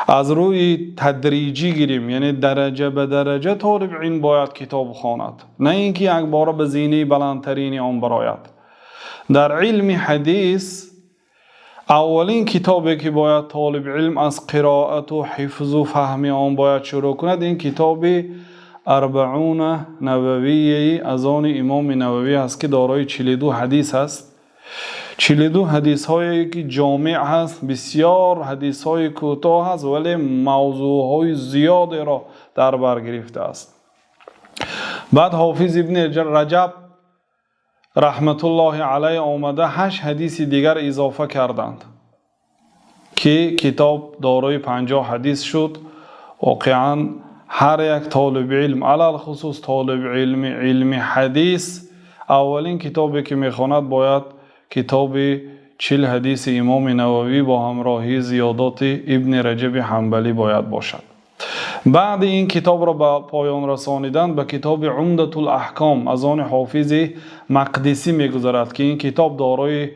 از روی تدریجی گیریم، یعنی درجه به درجه طالب علم باید کتاب خواند، نه اینکه یک بار به زینه بلندترین آن برآید. در علم حدیث اولین کتابی که باید طالب علم از قرائت و حفظ و فهم آن باید شروع کند این کتاب اربعون نووی از آن امام نووی است که دارای 42 حدیث است. 42 حدیث هایی که جامع هست، بسیار حدیث های کوتاه هست ولی موضوع های زیاد را در بر گرفته است. بعد حافظ ابن رجب رحمت الله علیه آمده 8 حدیث دیگر اضافه کردند که کتاب دارای 50 حدیث شد. واقعا هر یک طالب علم، علل خصوص طالب علم حدیث، اولین کتابی که میخواند باید کتاب 40 حدیث امام نووی با همراهی زیادات ابن رجب حنبلی باید باشد. بعد این کتاب را به پایان رسانیدن به کتاب عمدة الاحکام از آن حافظ مقدسی میگذرد که این کتاب دارای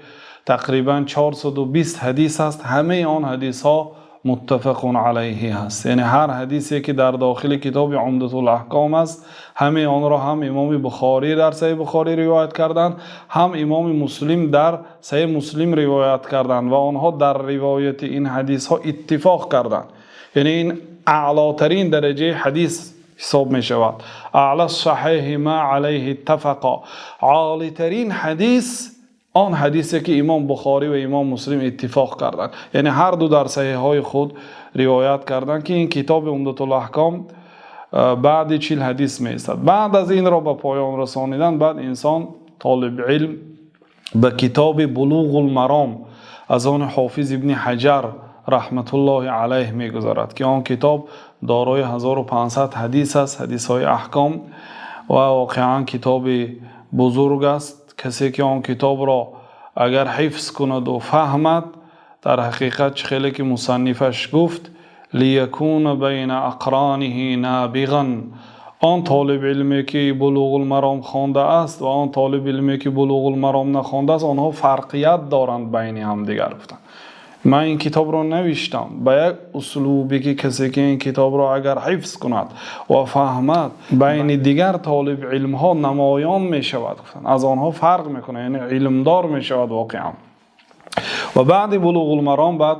تقریبا 420 حدیث است. همه آن حدیث ها متفق علیه است، یعنی هر حدیثی که در داخل کتاب عمدة الاحکام است همه آن را هم امام بخاری در صحیح بخاری روایت کردند، هم امام مسلم در صحیح مسلم روایت کردند و آنها در روایت این حدیث ها اتفاق کردند. یعنی این اعلی ترین درجه حدیث حساب می شود. اعلی صحیح ما علیه اتفق، عالی ترین حدیث آن حدیثی که امام بخاری و امام مسلم اتفاق کردند، یعنی هر دو در صحیح های خود روایت کردند که این کتاب عمدة الاحکام بعد 40 حدیث می است. بعد از این را به پایان رسانیدن بعد انسان طالب علم به کتاب بلوغ المرام از آن حافظ ابن حجر رحمت الله علیه می گذارد که آن کتاب دارای 1500 حدیث است، حدیث های احکام، و واقعا کتاب بزرگ است. کسی که آن کتاب را اگر حفظ کند و فهمد، در حقیقت خیلی که مصنفش گفت لیکون بین اقرانه نابغا، آن طالب علمی که بلوغ المرام خوانده است و آن طالب علمی که بلوغ المرام نخوانده است آنها فرقیت دارند بین هم دیگر. گفتند من این کتاب را نوشتم به یک اسلوبی که کسی که این کتاب را اگر حفظ کند و فهمد بین دیگر طالب علم ها نمایان می شود، از آنها فرق میکنه، یعنی علمدار می شود واقعا. و بعد بلوغ المرام بعد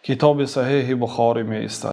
کتاب صحیح بخاری می است.